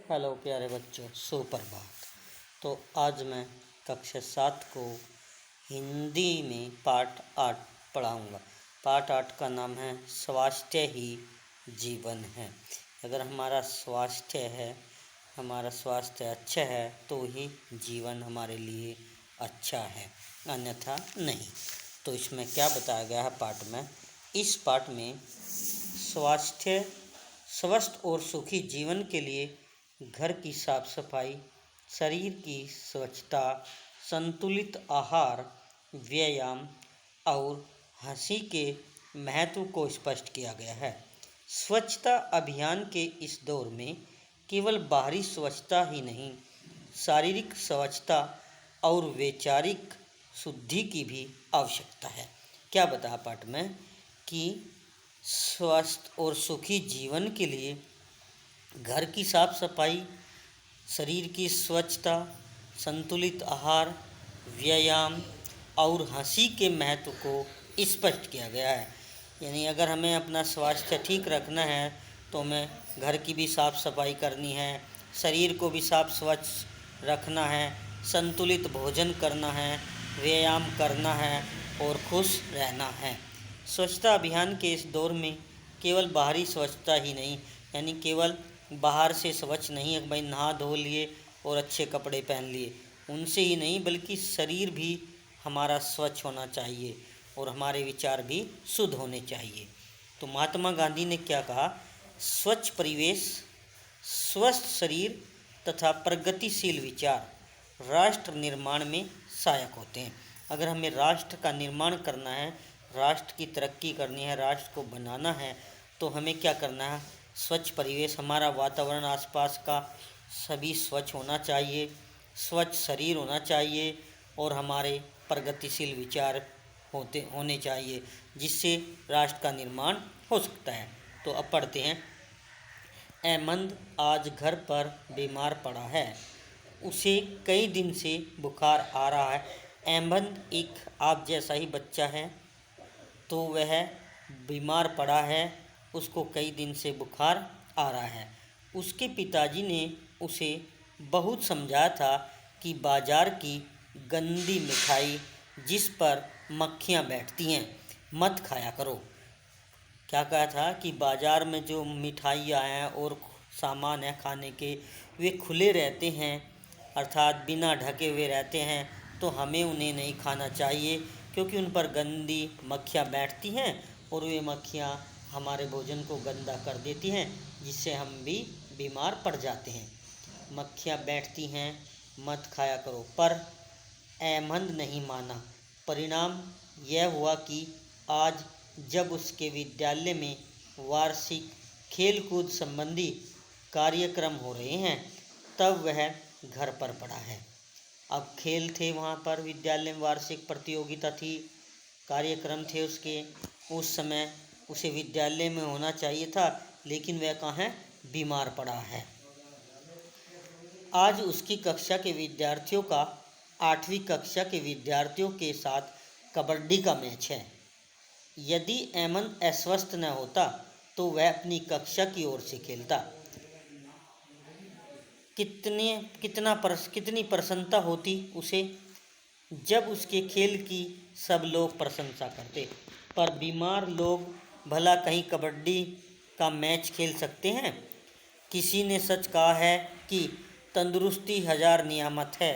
Hello प्यारे बच्चों, सुप्रभात। तो आज मैं कक्षा 7 को हिंदी में पाठ 8 पढ़ाऊँगा। पाठ 8 का नाम है स्वास्थ्य ही जीवन है। अगर हमारा स्वास्थ्य है, हमारा स्वास्थ्य अच्छा है तो ही जीवन हमारे लिए अच्छा है, अन्यथा नहीं। तो इसमें क्या बताया गया है पाठ में? इस पाठ में स्वस्थ और सुखी जीवन के लिए घर की साफ सफाई, शरीर की स्वच्छता, संतुलित आहार, व्यायाम और हंसी के महत्व को स्पष्ट किया गया है। स्वच्छता अभियान के इस दौर में केवल बाहरी स्वच्छता ही नहीं, शारीरिक स्वच्छता और वैचारिक शुद्धि की भी आवश्यकता है। क्या बताया पाठ में कि स्वस्थ और सुखी जीवन के लिए घर की साफ सफाई, शरीर की स्वच्छता, संतुलित आहार, व्यायाम और हंसी के महत्व को स्पष्ट किया गया है। यानी अगर हमें अपना स्वास्थ्य ठीक रखना है तो हमें घर की भी साफ सफाई करनी है, शरीर को भी साफ स्वच्छ रखना है, संतुलित भोजन करना है, व्यायाम करना है और खुश रहना है। स्वच्छता अभियान के इस दौर में केवल बाहरी स्वच्छता ही नहीं, यानी केवल बाहर से स्वच्छ नहीं है, भाई नहा धो लिए और अच्छे कपड़े पहन लिए, उनसे ही नहीं बल्कि शरीर भी हमारा स्वच्छ होना चाहिए और हमारे विचार भी शुद्ध होने चाहिए। तो महात्मा गांधी ने क्या कहा? स्वच्छ परिवेश, स्वस्थ शरीर तथा प्रगतिशील विचार राष्ट्र निर्माण में सहायक होते हैं। अगर हमें राष्ट्र का निर्माण करना है, राष्ट्र की तरक्की करनी है, राष्ट्र को बनाना है, तो हमें क्या करना है? स्वच्छ परिवेश, हमारा वातावरण आसपास का सभी स्वच्छ होना चाहिए, स्वच्छ शरीर होना चाहिए और हमारे प्रगतिशील विचार होने चाहिए, जिससे राष्ट्र का निर्माण हो सकता है। तो अब पढ़ते हैं। अहमद आज घर पर बीमार पड़ा है, उसे कई दिन से बुखार आ रहा है। अहमद एक आप जैसा ही बच्चा है, तो वह बीमार पड़ा है, उसको कई दिन से बुखार आ रहा है। उसके पिताजी ने उसे बहुत समझाया था कि बाज़ार की गंदी मिठाई जिस पर मक्खियाँ बैठती हैं मत खाया करो। क्या कहा था कि बाज़ार में जो मिठाइयाँ हैं और सामान है खाने के, वे खुले रहते हैं, अर्थात बिना ढके हुए रहते हैं, तो हमें उन्हें नहीं खाना चाहिए क्योंकि उन पर गंदी मक्खियाँ बैठती हैं और वे मक्खियाँ हमारे भोजन को गंदा कर देती हैं, जिससे हम भी बीमार पड़ जाते हैं। मक्खियाँ बैठती हैं, मत खाया करो। पर अहमद नहीं माना। परिणाम यह हुआ कि आज जब उसके विद्यालय में वार्षिक खेलकूद संबंधी कार्यक्रम हो रहे हैं, तब वह घर पर पड़ा है। अब खेल थे वहाँ पर, विद्यालय में वार्षिक प्रतियोगिता थी, कार्यक्रम थे उसके। उस समय उसे विद्यालय में होना चाहिए था, लेकिन वह कहाँ है? बीमार पड़ा है। आज उसकी कक्षा के विद्यार्थियों का 8वीं कक्षा के विद्यार्थियों के साथ कबड्डी का मैच है। यदि अहमद अस्वस्थ न होता तो वह अपनी कक्षा की ओर से खेलता। कितनी प्रसन्नता होती उसे जब उसके खेल की सब लोग प्रशंसा करते। पर बीमार लोग भला कहीं कबड्डी का मैच खेल सकते हैं? किसी ने सच कहा है कि तंदुरुस्ती हजार नियामत है।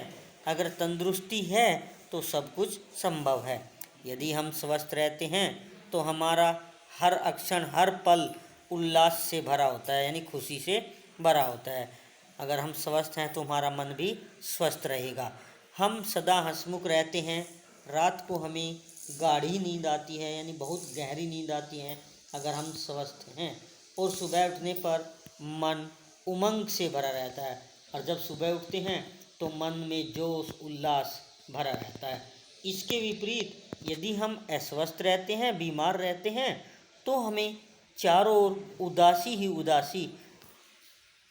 अगर तंदुरुस्ती है तो सब कुछ संभव है। यदि हम स्वस्थ रहते हैं तो हमारा हर क्षण, हर पल उल्लास से भरा होता है, यानी खुशी से भरा होता है। अगर हम स्वस्थ हैं तो हमारा मन भी स्वस्थ रहेगा। हम सदा हंसमुख रहते हैं। रात को हमें गाढ़ी नींद आती है, यानी बहुत गहरी नींद आती है अगर हम स्वस्थ हैं। और सुबह उठने पर मन उमंग से भरा रहता है, और जब सुबह उठते हैं तो मन में जोश उल्लास भरा रहता है। इसके विपरीत यदि हम अस्वस्थ रहते हैं, बीमार रहते हैं, तो हमें चारों ओर उदासी ही उदासी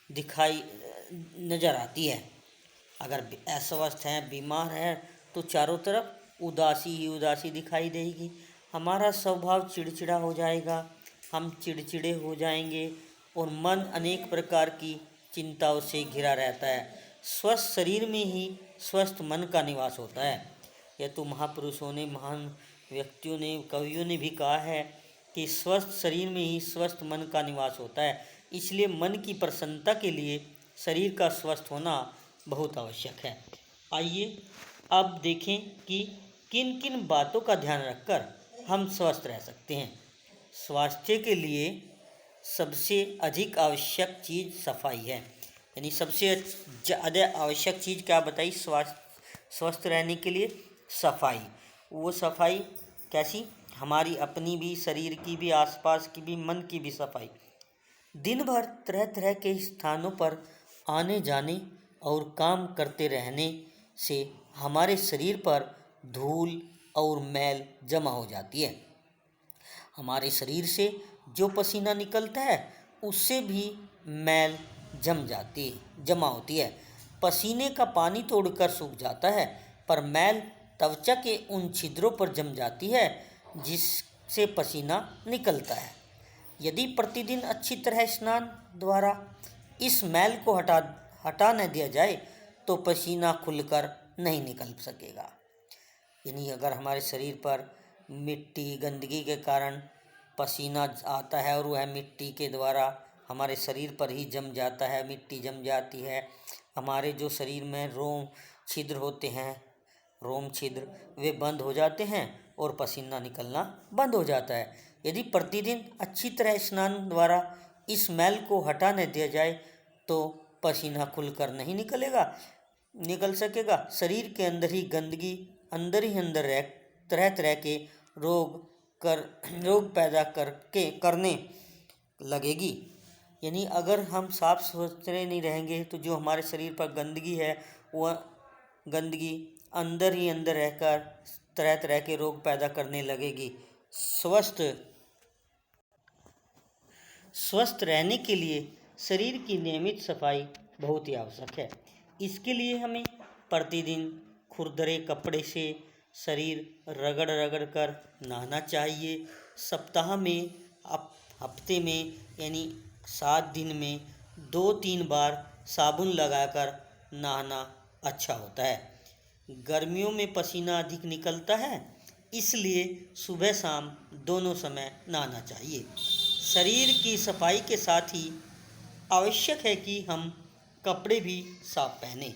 दिखाई नज़र आती है। अगर अस्वस्थ हैं, बीमार हैं, तो चारों तरफ उदासी ही उदासी दिखाई देगी। हमारा स्वभाव चिड़चिड़ा हो जाएगा, हम चिड़चिड़े हो जाएंगे और मन अनेक प्रकार की चिंताओं से घिरा रहता है। स्वस्थ शरीर में ही स्वस्थ मन का निवास होता है। यह तो महापुरुषों ने, महान व्यक्तियों ने, कवियों ने भी कहा है कि स्वस्थ शरीर में ही स्वस्थ मन का निवास होता है। इसलिए मन की प्रसन्नता के लिए शरीर का स्वस्थ होना बहुत आवश्यक है। आइए अब देखें कि किन किन बातों का ध्यान रखकर हम स्वस्थ रह सकते हैं। स्वास्थ्य के लिए सबसे अधिक आवश्यक चीज़ सफाई है। यानी सबसे ज़्यादा आवश्यक चीज़ क्या बताई स्वस्थ रहने के लिए? सफाई। वो सफाई कैसी? हमारी अपनी भी, शरीर की भी, आसपास की भी, मन की भी सफाई। दिन भर तरह तरह के स्थानों पर आने जाने और काम करते रहने से हमारे शरीर पर धूल और मैल जमा हो जाती है। हमारे शरीर से जो पसीना निकलता है उससे भी मैल जमा होती है। पसीने का पानी तो उड़कर सूख जाता है, पर मैल त्वचा के उन छिद्रों पर जम जाती है जिससे पसीना निकलता है। यदि प्रतिदिन अच्छी तरह स्नान द्वारा इस मैल को हटा न दिया जाए तो पसीना खुलकर नहीं निकल सकेगा। यानी अगर हमारे शरीर पर मिट्टी, गंदगी के कारण पसीना आता है और वह मिट्टी के द्वारा हमारे शरीर पर ही जम जाता है, मिट्टी जम जाती है, हमारे जो शरीर में रोम छिद्र होते हैं, रोम छिद्र, वे बंद हो जाते हैं और पसीना निकलना बंद हो जाता है। यदि प्रतिदिन अच्छी तरह स्नान द्वारा इस मैल को हटा न दिया जाए तो पसीना खुलकर नहीं निकल सकेगा। शरीर के अंदर ही गंदगी अंदर ही अंदर रह तरह तरह के रोग पैदा करने लगेगी। यानी अगर हम साफ सुथरे नहीं रहेंगे तो जो हमारे शरीर पर गंदगी है वह गंदगी अंदर ही अंदर रहकर तरह तरह के रोग पैदा करने लगेगी। स्वस्थ रहने के लिए शरीर की नियमित सफाई बहुत ही आवश्यक है। इसके लिए हमें प्रतिदिन खुरदरे कपड़े से शरीर रगड़ रगड़ कर नहाना चाहिए। सप्ताह में, हफ्ते में, यानी 7 दिन में 2-3 बार साबुन लगाकर नहाना अच्छा होता है। गर्मियों में पसीना अधिक निकलता है, इसलिए सुबह शाम दोनों समय नहाना चाहिए। शरीर की सफाई के साथ ही आवश्यक है कि हम कपड़े भी साफ पहने।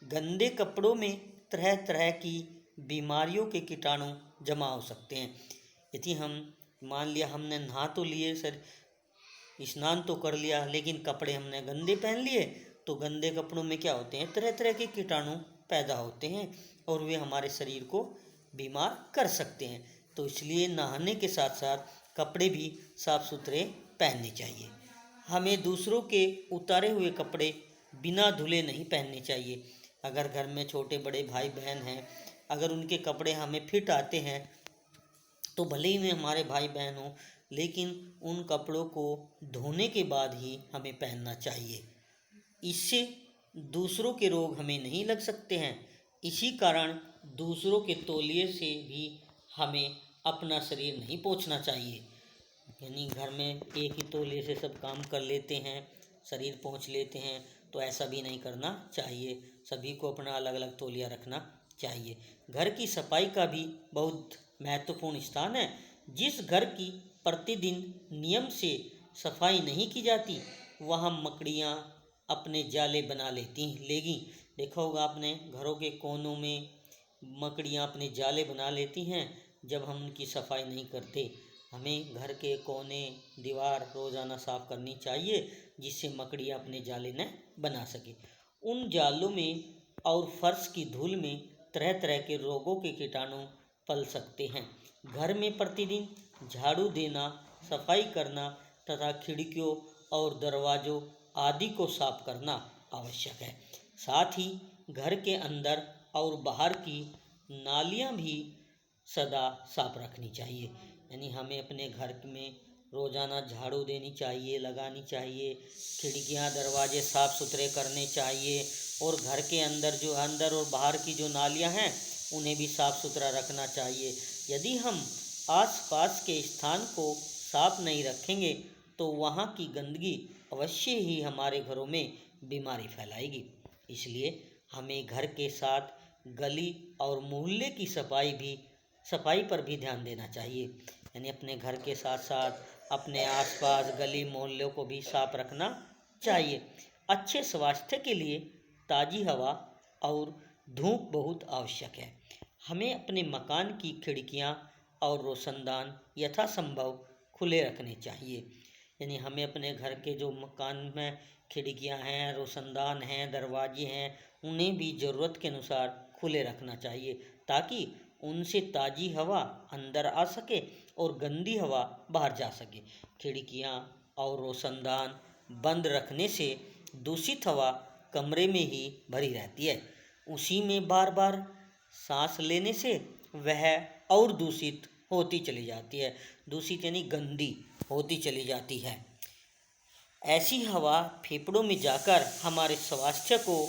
गंदे कपड़ों में तरह तरह की बीमारियों के कीटाणु जमा हो सकते हैं। यदि हम मान लिया हमने नहा तो लिए, स्नान तो कर लिया, लेकिन कपड़े हमने गंदे पहन लिए, तो गंदे कपड़ों में क्या होते हैं? तरह तरह के कीटाणु पैदा होते हैं और वे हमारे शरीर को बीमार कर सकते हैं। तो इसलिए नहाने के साथ साथ कपड़े भी साफ सुथरे पहनने चाहिए। हमें दूसरों के उतारे हुए कपड़े बिना धुले नहीं पहनने चाहिए। अगर घर में छोटे बड़े भाई बहन हैं, अगर उनके कपड़े हमें फिट आते हैं तो भले ही वे हमारे भाई बहन हों, लेकिन उन कपड़ों को धोने के बाद ही हमें पहनना चाहिए। इससे दूसरों के रोग हमें नहीं लग सकते हैं। इसी कारण दूसरों के तौलिए से भी हमें अपना शरीर नहीं पोंछना चाहिए। यानी घर में एक ही तौलिए से सब काम कर लेते हैं, शरीर पोंछ लेते हैं, तो ऐसा भी नहीं करना चाहिए। सभी को अपना अलग अलग तौलिया रखना चाहिए। घर की सफाई का भी बहुत महत्वपूर्ण स्थान है। जिस घर की प्रतिदिन नियम से सफाई नहीं की जाती वहाँ मकड़ियाँ अपने जाले बना लेगी। देखा होगा आपने, घरों के कोनों में मकड़ियाँ अपने जाले बना लेती हैं जब हम उनकी सफाई नहीं करते। हमें घर के कोने, दीवार रोज़ाना साफ करनी चाहिए जिससे मकड़ियाँ अपने जाले न बना सके। उन जालों में और फर्श की धूल में तरह तरह के रोगों के कीटाणु पल सकते हैं। घर में प्रतिदिन झाड़ू देना, सफाई करना तथा खिड़कियों और दरवाज़ों आदि को साफ करना आवश्यक है। साथ ही घर के अंदर और बाहर की नालियाँ भी सदा साफ रखनी चाहिए। यानी हमें अपने घर में रोज़ाना झाड़ू देनी चाहिए, लगानी चाहिए, खिड़कियाँ दरवाजे साफ़ सुथरे करने चाहिए और घर के अंदर और बाहर की जो नालियाँ हैं उन्हें भी साफ़ सुथरा रखना चाहिए। यदि हम आसपास के स्थान को साफ नहीं रखेंगे तो वहाँ की गंदगी अवश्य ही हमारे घरों में बीमारी फैलाएगी। इसलिए हमें घर के साथ गली और मोहल्ले की सफाई पर भी ध्यान देना चाहिए। यानी अपने घर के साथ साथ अपने आसपास गली मोहल्लों को भी साफ रखना चाहिए। अच्छे स्वास्थ्य के लिए ताज़ी हवा और धूप बहुत आवश्यक है। हमें अपने मकान की खिड़कियां और रोशनदान यथासंभव खुले रखने चाहिए। यानी हमें अपने घर के जो मकान में खिड़कियां हैं, रोशनदान हैं, दरवाजे हैं, उन्हें भी ज़रूरत के अनुसार खुले रखना चाहिए, ताकि उनसे ताज़ी हवा अंदर आ सके और गंदी हवा बाहर जा सके। खिड़कियां और रोशनदान बंद रखने से दूषित हवा कमरे में ही भरी रहती है। उसी में बार बार सांस लेने से वह और दूषित होती चली जाती है। दूषित यानी गंदी होती चली जाती है। ऐसी हवा फेफड़ों में जाकर हमारे स्वास्थ्य को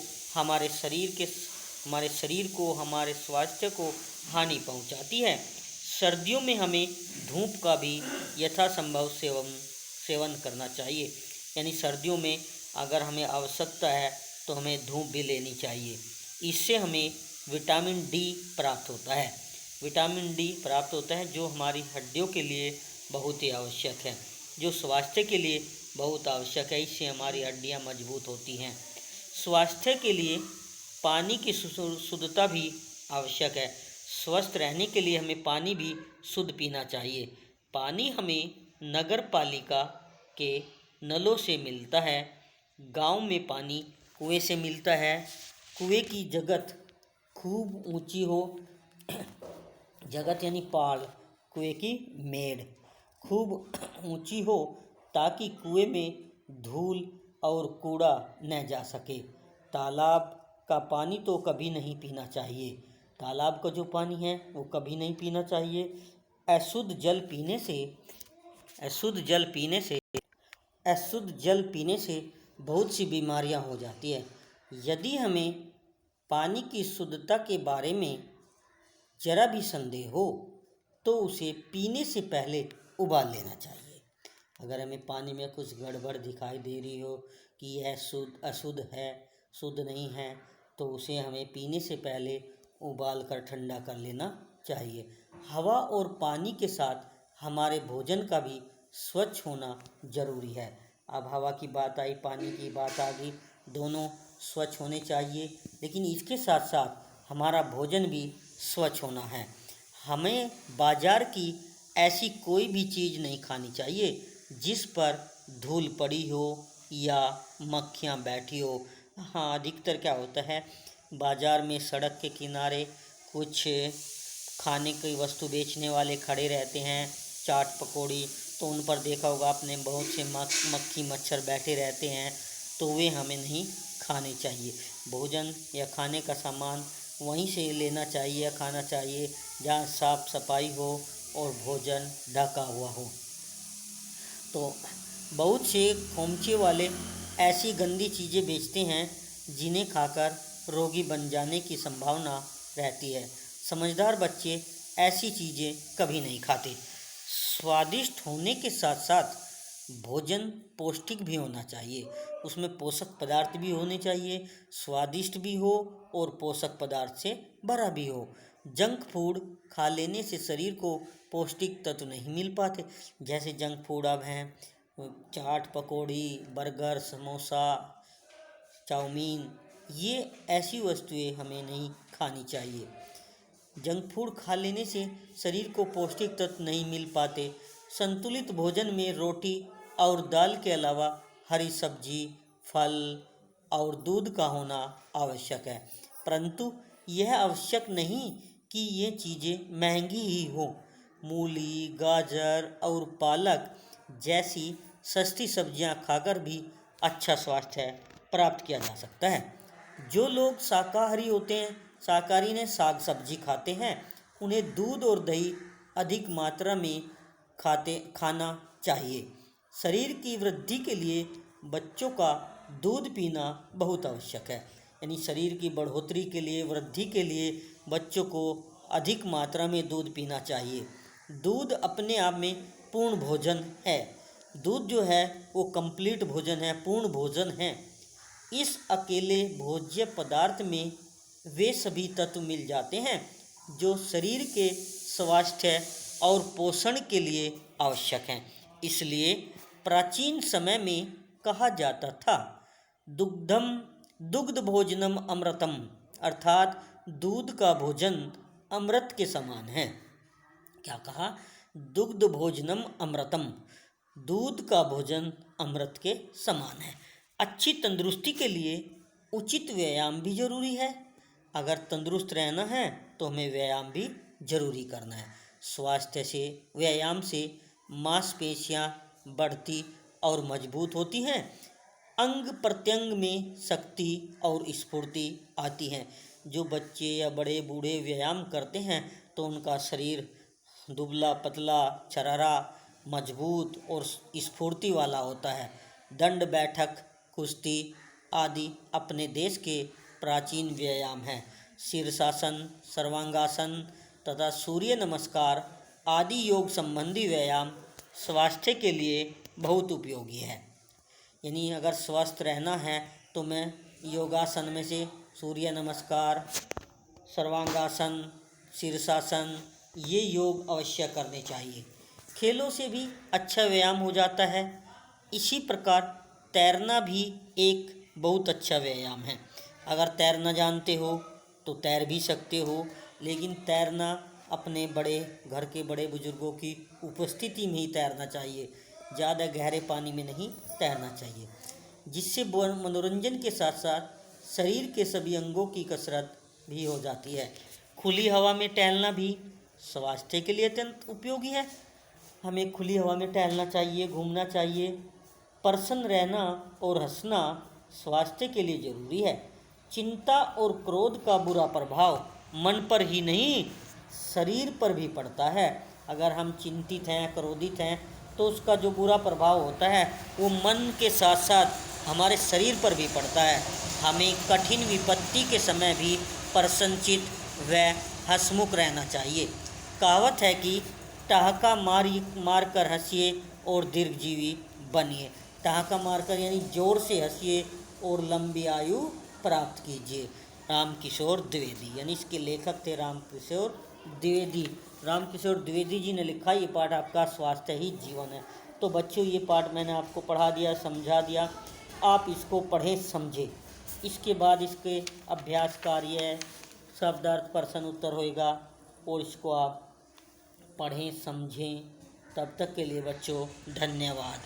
हानि पहुंचाती है। सर्दियों में हमें धूप का भी यथासंभव सेवन करना चाहिए। यानी सर्दियों में अगर हमें आवश्यकता है तो हमें धूप भी लेनी चाहिए। इससे हमें विटामिन डी प्राप्त होता है, जो हमारी हड्डियों के लिए बहुत ही आवश्यक है, जो स्वास्थ्य के लिए बहुत आवश्यक है। इससे हमारी हड्डियां मजबूत होती हैं। स्वास्थ्य के लिए पानी की शुद्धता भी आवश्यक है। स्वस्थ रहने के लिए हमें पानी भी शुद्ध पीना चाहिए। पानी हमें नगर पालिका के नलों से मिलता है। गांव में पानी कुएं से मिलता है। कुएं की जगत खूब ऊंची हो, जगत यानी पहाड़, कुएं की मेड़ खूब ऊंची हो, ताकि कुएं में धूल और कूड़ा न जा सके। तालाब का पानी तो कभी नहीं पीना चाहिए। तालाब का जो पानी है वो कभी नहीं पीना चाहिए। अशुद्ध जल पीने से बहुत सी बीमारियां हो जाती है। यदि हमें पानी की शुद्धता के बारे में जरा भी संदेह हो तो उसे पीने से पहले उबाल लेना चाहिए। अगर हमें पानी में कुछ गड़बड़ दिखाई दे रही हो कि यह अशुद्ध है, शुद्ध नहीं है, तो उसे हमें पीने से पहले उबाल कर ठंडा कर लेना चाहिए। हवा और पानी के साथ हमारे भोजन का भी स्वच्छ होना जरूरी है। अब हवा की बात आई, पानी की बात आ गई, दोनों स्वच्छ होने चाहिए, लेकिन इसके साथ साथ हमारा भोजन भी स्वच्छ होना है। हमें बाजार की ऐसी कोई भी चीज़ नहीं खानी चाहिए जिस पर धूल पड़ी हो या मक्खियाँ बैठी हो। हाँ, अधिकतर क्या होता है, बाज़ार में सड़क के किनारे कुछ खाने की वस्तु बेचने वाले खड़े रहते हैं, चाट पकौड़ी, तो उन पर देखा होगा आपने बहुत से मक्खी मच्छर बैठे रहते हैं, तो वे हमें नहीं खाने चाहिए। भोजन या खाने का सामान वहीं से लेना चाहिए या खाना चाहिए जहाँ साफ सफाई हो और भोजन ढका हुआ हो। तो बहुत से खोमचे वाले ऐसी गंदी चीज़ें बेचते हैं जिन्हें खाकर रोगी बन जाने की संभावना रहती है। समझदार बच्चे ऐसी चीज़ें कभी नहीं खाते। स्वादिष्ट होने के साथ साथ भोजन पौष्टिक भी होना चाहिए। उसमें पोषक पदार्थ भी होने चाहिए, स्वादिष्ट भी हो और पोषक पदार्थ से भरा भी हो। जंक फूड खा लेने से शरीर को पौष्टिक तत्व नहीं मिल पाते। जैसे जंक फूड अब हैं चाट पकौड़ी, बर्गर, समोसा, चाउमीन, ये ऐसी वस्तुएं हमें नहीं खानी चाहिए। जंक फूड खा लेने से शरीर को पौष्टिक तत्व नहीं मिल पाते। संतुलित भोजन में रोटी और दाल के अलावा हरी सब्जी, फल और दूध का होना आवश्यक है, परंतु यह आवश्यक नहीं कि ये चीज़ें महंगी ही हो। मूली, गाजर और पालक जैसी सस्ती सब्जियां खाकर भी अच्छा स्वास्थ्य प्राप्त किया जा सकता है। जो लोग शाकाहारी ने साग सब्जी खाते हैं, उन्हें दूध और दही अधिक मात्रा में खाना चाहिए। शरीर की वृद्धि के लिए बच्चों का दूध पीना बहुत आवश्यक है। यानी शरीर की बढ़ोतरी के लिए, वृद्धि के लिए बच्चों को अधिक मात्रा में दूध पीना चाहिए। दूध अपने आप में पूर्ण भोजन है। दूध जो है वो कंप्लीट भोजन है, पूर्ण भोजन है। इस अकेले भोज्य पदार्थ में वे सभी तत्व मिल जाते हैं जो शरीर के स्वास्थ्य और पोषण के लिए आवश्यक हैं। इसलिए प्राचीन समय में कहा जाता था, दुग्धम दुग्ध भोजनम अमृतम, अर्थात दूध का भोजन अमृत के समान है। क्या कहा? दुग्ध भोजनम अमृतम, दूध का भोजन अमृत के समान है। अच्छी तंदुरुस्ती के लिए उचित व्यायाम भी जरूरी है। अगर तंदुरुस्त रहना है तो हमें व्यायाम भी जरूरी करना है। स्वास्थ्य से, व्यायाम से मांसपेशियां बढ़ती और मजबूत होती हैं, अंग प्रत्यंग में शक्ति और स्फूर्ति आती है। जो बच्चे या बड़े बूढ़े व्यायाम करते हैं तो उनका शरीर दुबला पतला छरारा मजबूत और स्फूर्ति वाला होता है। दंड बैठक, कुश्ती आदि अपने देश के प्राचीन व्यायाम हैं। शीर्षासन, सर्वांगासन तथा सूर्य नमस्कार आदि योग संबंधी व्यायाम स्वास्थ्य के लिए बहुत उपयोगी है। यानी अगर स्वस्थ रहना है तो मैं योगासन में से सूर्य नमस्कार, सर्वांगासन, शीर्षासन ये योग अवश्य करने चाहिए। खेलों से भी अच्छा व्यायाम हो जाता है। इसी प्रकार तैरना भी एक बहुत अच्छा व्यायाम है। अगर तैरना जानते हो तो तैर भी सकते हो, लेकिन तैरना अपने बड़े घर के बड़े बुजुर्गों की उपस्थिति में ही तैरना चाहिए, ज़्यादा गहरे पानी में नहीं तैरना चाहिए, जिससे मनोरंजन के साथ साथ शरीर के सभी अंगों की कसरत भी हो जाती है। खुली हवा में टहलना भी स्वास्थ्य के लिए अत्यंत उपयोगी है। हमें खुली हवा में टहलना चाहिए, घूमना चाहिए। प्रसन्न रहना और हंसना स्वास्थ्य के लिए जरूरी है। चिंता और क्रोध का बुरा प्रभाव मन पर ही नहीं शरीर पर भी पड़ता है। अगर हम चिंतित हैं, क्रोधित हैं तो उसका जो बुरा प्रभाव होता है वो मन के साथ साथ हमारे शरीर पर भी पड़ता है। हमें कठिन विपत्ति के समय भी प्रसन्नचित व हंसमुख रहना चाहिए। कहावत है कि ठहाका मार कर हंसिए और दीर्घजीवी बनिए। ठहाका मारकर यानी जोर से हंसिए और लंबी आयु प्राप्त कीजिए। रामकिशोर द्विवेदी, यानी इसके लेखक थे रामकिशोर द्विवेदी। रामकिशोर द्विवेदी जी ने लिखा, ये पाठ आपका स्वास्थ्य ही जीवन है। तो बच्चों, ये पाठ मैंने आपको पढ़ा दिया, समझा दिया, आप इसको पढ़ें, समझें। इसके बाद इसके अभ्यास कार्य, शब्दार्थ, प्रश्न उत्तर होएगा और इसको आप पढ़ें, समझें। तब तक के लिए बच्चों धन्यवाद।